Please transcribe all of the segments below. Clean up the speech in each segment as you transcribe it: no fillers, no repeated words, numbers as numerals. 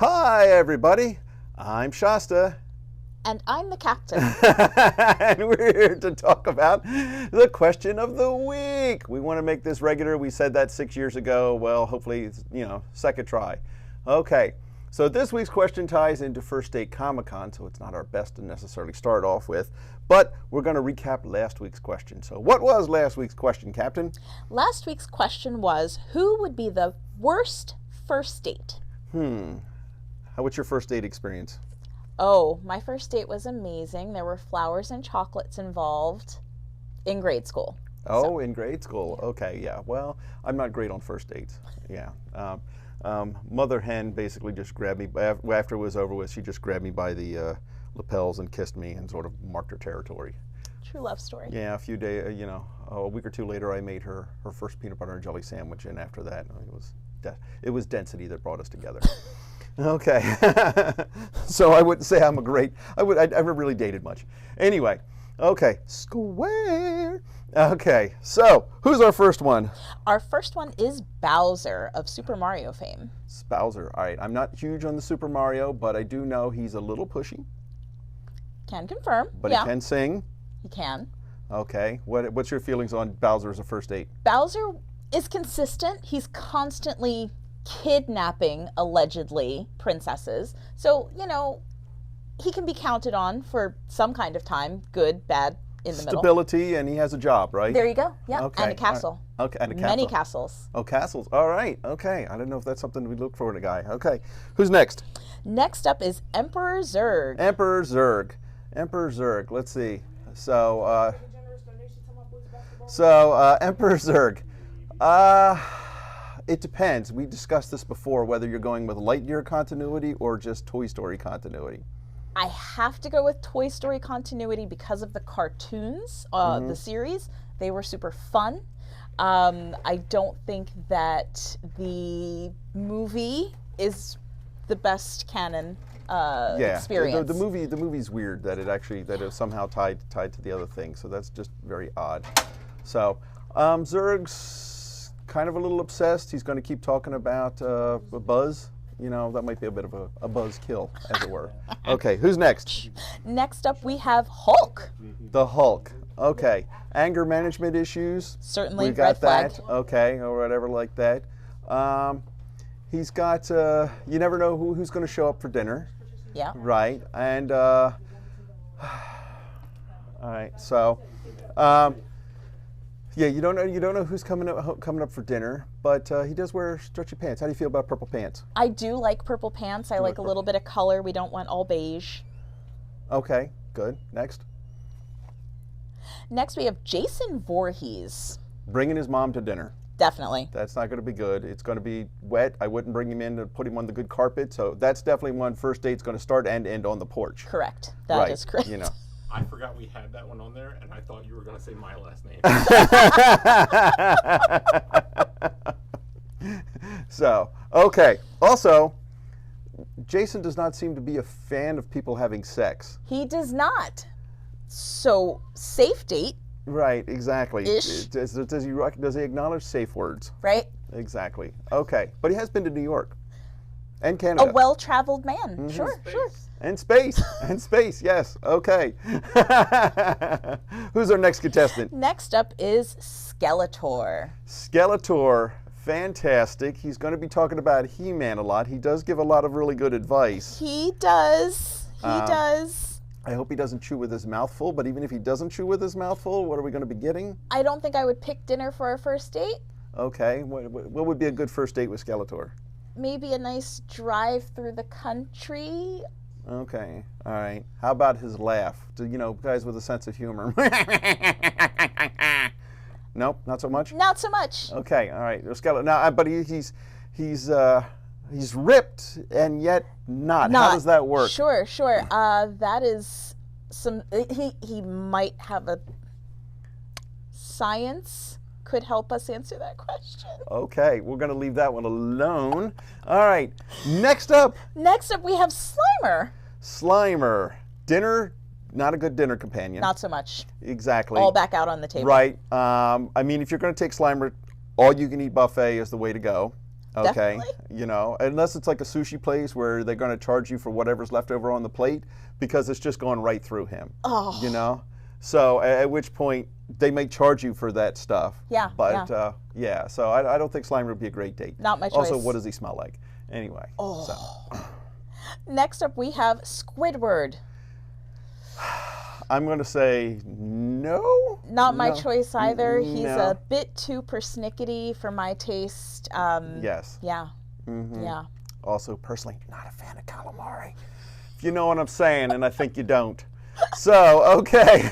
Hi, everybody. I'm Shasta. And I'm the captain. And we're here to talk about the question of the week. We want to make this regular. We said that 6 years ago. Well, hopefully, it's, second try. Okay, so this week's question ties into First Date Comic-Con, so it's not our best to necessarily start off with, but we're going to recap last week's question. So what was last week's question, Captain? Last week's question was, who would be the worst first date? What's your first date experience? Oh, my first date was amazing. There were flowers and chocolates involved in grade school. Oh, in grade school. Okay, yeah. Well, I'm not great on first dates. Yeah. Mother hen basically just grabbed me, after it was over with, she just grabbed me by the lapels and kissed me and sort of marked her territory. True love story. Yeah, a few days, a week or two later, I made her first peanut butter and jelly sandwich, and after that, it was density that brought us together. Okay, so I wouldn't say I never really dated much. Anyway, okay, square. Okay, so who's our first one? Our first one is Bowser of Super Mario fame. It's Bowser. All right, I'm not huge on the Super Mario, but I do know he's a little pushy. Can confirm. But yeah. He can sing. He can. Okay, what's your feelings on Bowser as a first date? Bowser is consistent. He's constantly kidnapping, allegedly, princesses. So, he can be counted on for some kind of time, good, bad, in the middle. Stability, and he has a job, right? There you go. Yeah, okay. And a castle. Right. Okay, and a castle. Many castles. Oh, castles. All right. Okay. I don't know if that's something we look for in a guy. Okay. Who's next? Next up is Emperor Zurg. Emperor Zurg. Emperor Zurg. Let's see. So, Emperor Zurg. It depends. We discussed this before, whether you're going with Lightyear continuity or just Toy Story continuity. I have to go with Toy Story continuity because of the cartoons, the series. They were super fun. I don't think that the movie is the best canon experience. The movie's weird that it is somehow tied to the other thing. So that's just very odd. So Zurg's kind of a little obsessed. He's going to keep talking about Buzz. That might be a bit of a buzz kill, as it were. Okay, who's next? Next up, we have Hulk. The Hulk. Okay, anger management issues. Certainly, we got red flag. that. Okay, or whatever like that. He's got. You never know who's going to show up for dinner. Yeah. Right, and all right. So. Yeah, you don't know who's coming up for dinner, but he does wear stretchy pants. How do you feel about purple pants? I do like purple pants. I like a little bit of color. We don't want all beige. Okay, good. Next. Next, we have Jason Voorhees. Bringing his mom to dinner. Definitely. That's not going to be good. It's going to be wet. I wouldn't bring him in to put him on the good carpet. So that's definitely one first date's going to start and end on the porch. Correct. That is correct. I forgot we had that one on there, and I thought you were going to say my last name. So, okay. Also, Jason does not seem to be a fan of people having sex. He does not. So, safe date. Right, exactly. Ish. Does he acknowledge safe words? Right. Exactly. Okay. But he has been to New York. And Canada. A well-traveled man. Mm-hmm. Sure. And space. And space, yes. Okay. Who's our next contestant? Next up is Skeletor. Skeletor, fantastic. He's going to be talking about He-Man a lot. He does give a lot of really good advice. He does. He does. I hope he doesn't chew with his mouth full, but even if he doesn't chew with his mouth full, what are we going to be getting? I don't think I would pick dinner for our first date. Okay. What would be a good first date with Skeletor? Maybe a nice drive through the country. Okay, all right. How about his laugh? Guys with a sense of humor. Nope, not so much. Not so much. Okay, all right. Now, but he's ripped and yet not. How does that work? Sure. That is some. He might have a science. Could help us answer that question. Okay, we're going to leave that one alone. All right, next up. Next up, we have Slimer. Slimer. Dinner, not a good dinner companion. Not so much. Exactly. All back out on the table. Right. I mean, if you're going to take Slimer, all-you-can-eat buffet is the way to go. Okay, Definitely. you know, unless it's like a sushi place where they're going to charge you for whatever's left over on the plate because it's just going right through him. Oh. You know, so at which point they may charge you for that stuff. Yeah, But yeah. yeah, so I don't think Slimer would be a great date. Not my Also, choice. what does he smell like? Anyway. Oh. So. Next up, we have Squidward. I'm going to say no. Not my No. choice either. He's No. a bit too persnickety for my taste. Yes. Yeah. Yeah. Also, personally, not a fan of calamari. If you know what I'm saying, and I think you don't. So, okay.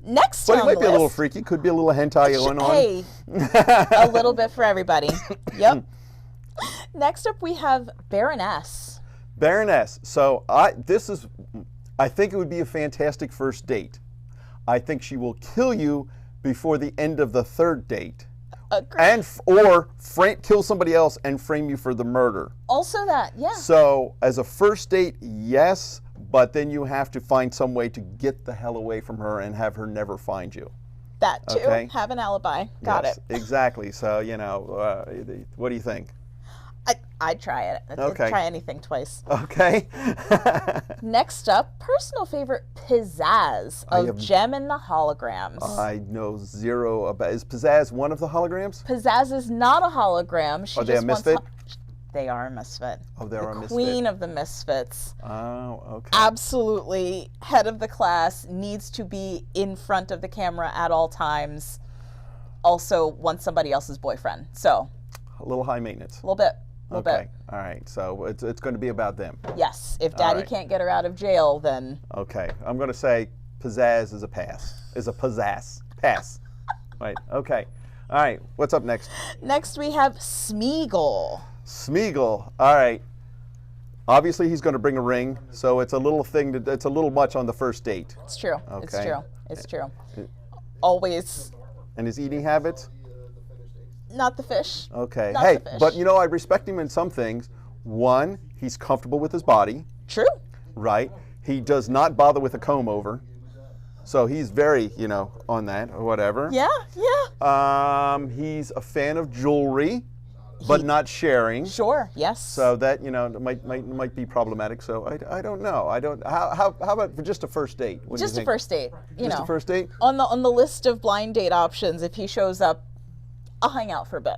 Next But on it might the be a little list- freaky. Could be a little hentai going on. Hey, a little bit for everybody. Yep. Next up, we have Baroness. Baroness. So I think it would be a fantastic first date. I think she will kill you before the end of the third date, Agreed. or kill somebody else and frame you for the murder. Also that, yeah. So as a first date, yes, but then you have to find some way to get the hell away from her and have her never find you. That too. Okay. Have an alibi. Got Yes, it. Exactly. So what do you think? I'd try it. Okay. I'd try anything twice. Okay. Next up, personal favorite, Pizzazz of Gem and the Holograms. I know zero about. Is Pizzazz one of the holograms? Pizzazz is not a hologram. She Are they a just wants misfit? They are a misfit. Oh, they're a misfit. Queen of the misfits. Oh, okay. Absolutely head of the class, needs to be in front of the camera at all times. Also wants somebody else's boyfriend. So A little high maintenance. a little bit. Okay. All right. So it's going to be about them. Yes. If Daddy right. can't get her out of jail, then Okay. I'm going to say Pizzazz is a pass. Is a pizzazz. Pass. Right. Okay. All right. What's up next? next we have Smeagol. Smeagol. All right. Obviously, he's going to bring a ring, so it's a little thing. It's a little much on the first date. It's true. It's Okay. true. It's true. Always And his eating habits. not the fish. Okay. Not Hey, the fish. but you know, I respect him in some things. One, he's comfortable with his body, True. right? He does not bother with a comb over. So he's very, on that or whatever. Yeah. Yeah. He's a fan of jewelry, but not sharing. Sure. Yes. So that, might be problematic. So I don't know. How about for just a first date? What do you just a think? first date. Just a first date? On the list of blind date options, if he shows up, I'll hang out for a bit.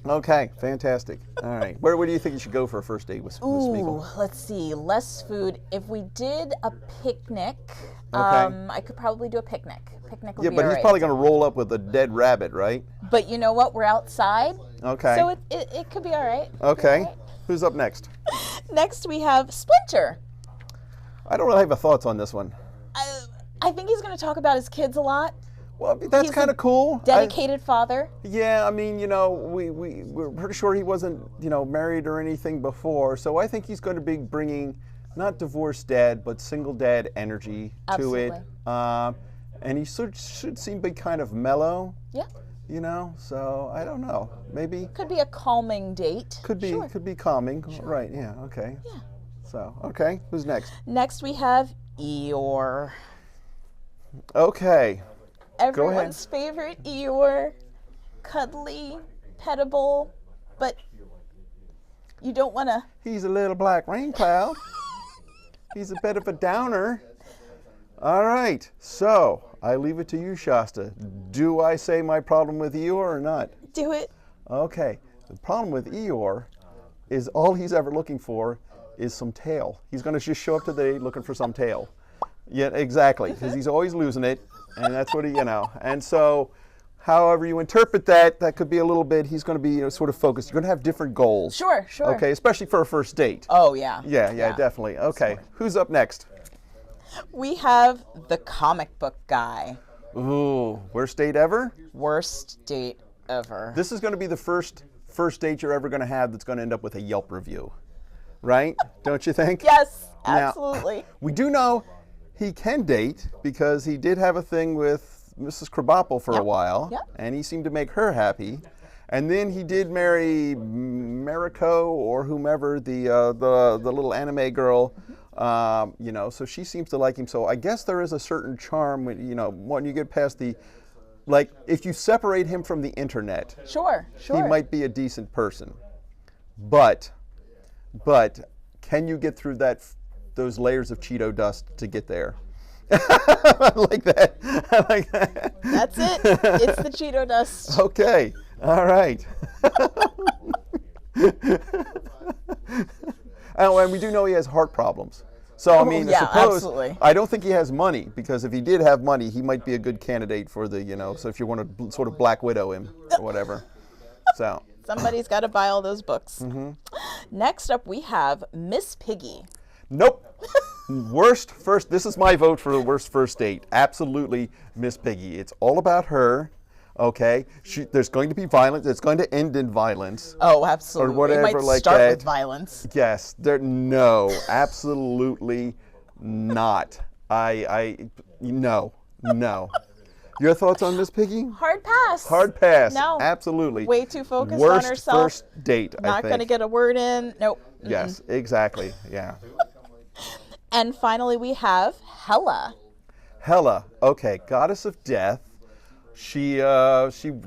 Okay, fantastic. All right. Where do you think you should go for a first date with Smeagol? Ooh, let's see. Less food. If we did a picnic, Okay. I could probably do a picnic. Picnic would Yeah, be but he's alright. probably going to roll up with a dead rabbit, right? But you know what? We're outside, Okay. so it could be all right. Okay. Who's up next? Next, we have Splinter. I don't really have thoughts on this one. I think he's going to talk about his kids a lot. Well, that's He's kind of cool. Dedicated father. Yeah, I mean, we're pretty sure he wasn't, married or anything before. So I think he's going to be bringing not divorced dad, but single dad energy to it. Absolutely. And he should seem to be kind of mellow, Yeah. So I don't know. Maybe Could be a calming date. could be Sure. could be calming. Right? Yeah. Okay. Yeah. So okay, who's next? Next, we have Eeyore. Okay. Everyone's favorite Eeyore. Cuddly, pettable, but you don't want to. He's a little black rain cloud. He's a bit of a downer. All right, so I leave it to you, Shasta. Do I say my problem with Eeyore or not? Do it. Okay, the problem with Eeyore is all he's ever looking for is some tail. He's going to just show up today looking for some tail. Yeah, exactly, because he's always losing it, and that's what And so, however you interpret that, that could be a little bit, he's going to be sort of focused. You're going to have different goals. Sure. Okay, especially for a first date. Oh, yeah. Yeah, definitely. Okay, who's up next? We have the comic book guy. Ooh, worst date ever? Worst date ever. This is going to be the first date you're ever going to have that's going to end up with a Yelp review, right? Don't you think? Yes, Now, absolutely. We do know he can date because he did have a thing with Mrs. Krabappel for a while, and he seemed to make her happy. And then he did marry Mariko or whomever, the little anime girl. So she seems to like him. So I guess there is a certain charm when when you get past the like if you separate him from the internet, Sure, sure. he might be a decent person. But can you get through those layers of Cheeto dust to get there? I like that. I like that. That's it. It's the Cheeto dust. Okay. All right. Oh, and we do know he has heart problems. So, I mean, yeah, suppose, absolutely. I don't think he has money, because if he did have money, he might be a good candidate for the, so if you want to sort of Black Widow him or whatever. So. Somebody's got to buy all those books. Mm-hmm. Next up, we have Miss Piggy. Nope. This is my vote for the worst first date. Absolutely Miss Piggy. It's all about her. Okay, there's going to be violence. It's going to end in violence. Oh, absolutely. Or whatever, it might like start that. with violence. Yes. No, absolutely not. No. Your thoughts on Miss Piggy? Hard pass. Hard pass. No. Absolutely. Way too focused Worst on herself. First date, I Not think. going to get a word in. Nope. Yes, exactly. Yeah. And finally, we have Hela. Hela. Okay, goddess of death. She works it.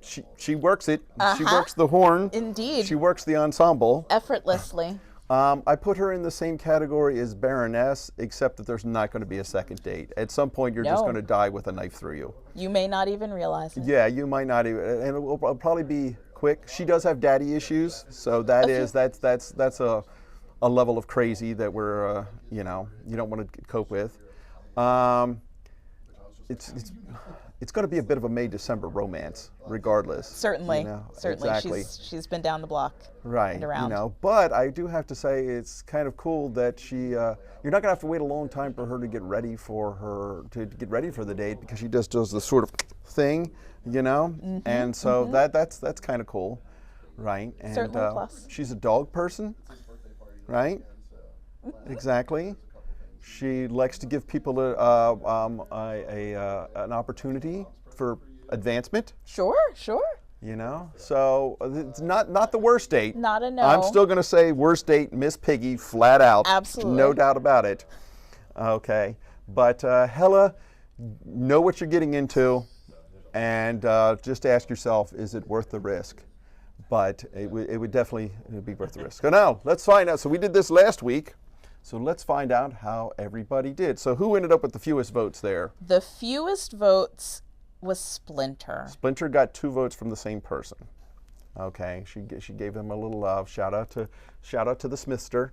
She works the horn. Indeed. She works the ensemble. Effortlessly. I put her in the same category as Baroness, except that there's not going to be a second date. At some point, you're just No. going to die with a knife through you. You may not even realize it. Yeah, you might not even, and it will probably be quick. She does have daddy issues, so that's a level of crazy that we're you don't want to cope with. It's going to be a bit of a May-December romance, regardless. Certainly. Certainly. Exactly. She's been down the block. Right. And around. But I do have to say it's kind of cool that you're not going to have to wait a long time for her to get ready for the date, because she just does this sort of thing, Mm-hmm, and so that's kind of cool, right? And Certainly a plus. she's a dog person, right? Exactly. She likes to give people an opportunity for advancement. Sure. So it's not the worst date. Not a no. I'm still going to say worst date, Miss Piggy, flat out. Absolutely. No doubt about it. Okay. But Hela, know what you're getting into, and just ask yourself, is it worth the risk? But it would definitely be worth the risk. So now, let's find out. So we did this last week. So let's find out how everybody did. So who ended up with the fewest votes there? The fewest votes was Splinter. Splinter got 2 votes from the same person. Okay, she gave him a little love. Shout out to the Smithster.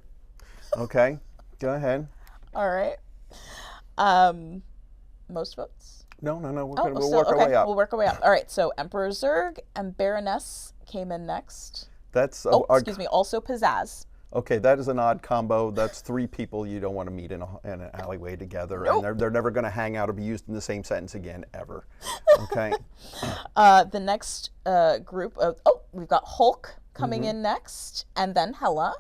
Okay, go ahead. All right. Most votes? No. We'll Still, work our way up. We'll work our way up. All right. So Emperor Zurg and Baroness came in next. That's Excuse me. Also Pizzazz. Okay, that is an odd combo. That's 3 people you don't want to meet in an alleyway together, Nope. and they're never going to hang out or be used in the same sentence again ever. Okay. The next group of we've got Hulk coming in next, and then Hela.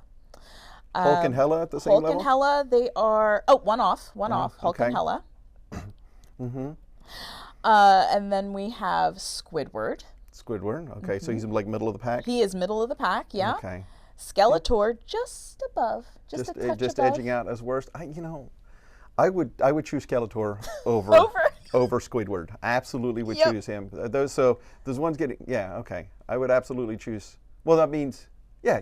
Hulk and Hela at the same Hulk level. and Hela, they are one off. Hulk okay. and Hela. And then we have Squidward. Squidward. Okay, so he's like middle of the pack. He is middle of the pack. Yeah. Okay. Skeletor just above, just a touch just above. edging out as worst. I would choose Skeletor over Squidward. Absolutely would choose him. Those ones getting okay. I would absolutely choose. Well, that means yeah.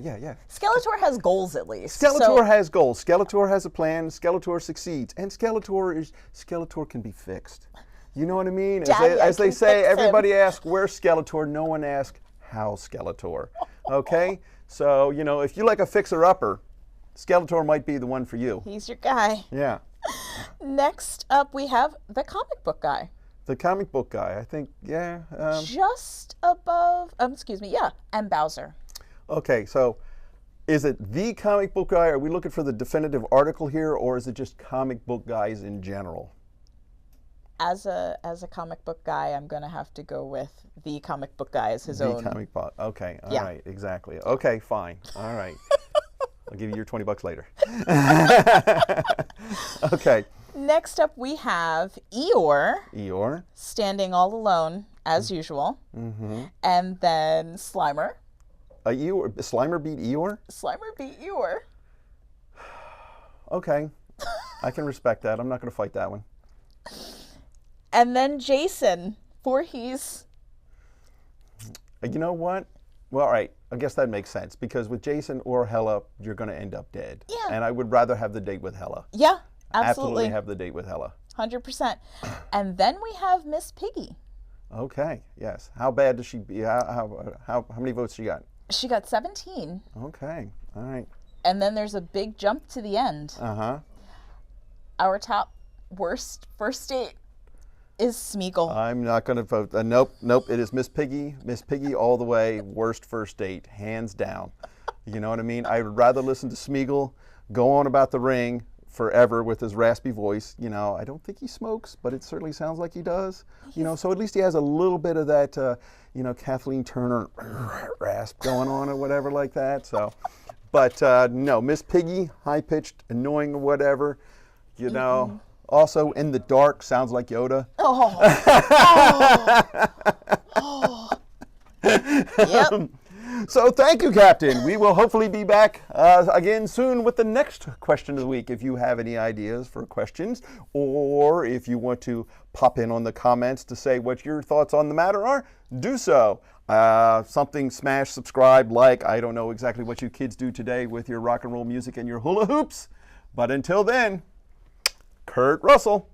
Skeletor has goals at least. Skeletor has goals. Skeletor has a plan. Skeletor succeeds, and Skeletor can be fixed. You know what I mean? As they say, everybody asks where's Skeletor. No one asks how Skeletor. Okay. So, if you like a fixer-upper, Skeletor might be the one for you. He's your guy. Yeah. Next up, we have the comic book guy. The comic book guy, I think, just above, and Bowser. Okay, so is it the comic book guy? Are we looking for the definitive article here, or is it just comic book guys in general? As a comic book guy, I'm going to have to go with the comic book guy as his own. The comic book. Okay, all right, exactly. Okay, fine. All right. I'll give you your $20 later. Okay. Next up, we have Eeyore. Eeyore. Standing all alone, as usual. And then Slimer. Slimer beat Eeyore? Slimer beat Eeyore. Okay. I can respect that. I'm not going to fight that one. And then Jason Voorhees. You know what? Well, all right. I guess that makes sense because with Jason or Hella, you're going to end up dead. Yeah. And I would rather have the date with Hella. Yeah, Absolutely absolutely. have the date with Hella. 100%. And then we have Miss Piggy. Okay. Yes. How bad does she be? How many votes she got? She got 17. Okay. All right. And then there's a big jump to the end. Uh-huh. Our top worst first date is Smeagol. I'm not going to vote. Nope. It is Miss Piggy. Miss Piggy all the way. Worst first date, hands down. You know what I mean? I would rather listen to Smeagol go on about the ring forever with his raspy voice. You know, I don't think he smokes, but it certainly sounds like he does. You know, so at least he has a little bit of that, Kathleen Turner rasp going on or whatever like that. So, but no, Miss Piggy, high-pitched, annoying or whatever. You know, also in the dark sounds like Yoda. Oh. Yep. So thank you, Captain. We will hopefully be back again soon with the next question of the week. If you have any ideas for questions, or if you want to pop in on the comments to say what your thoughts on the matter are, do so. Something smash, subscribe, like. I don't know exactly what you kids do today with your rock and roll music and your hula hoops. But until then, Kurt Russell.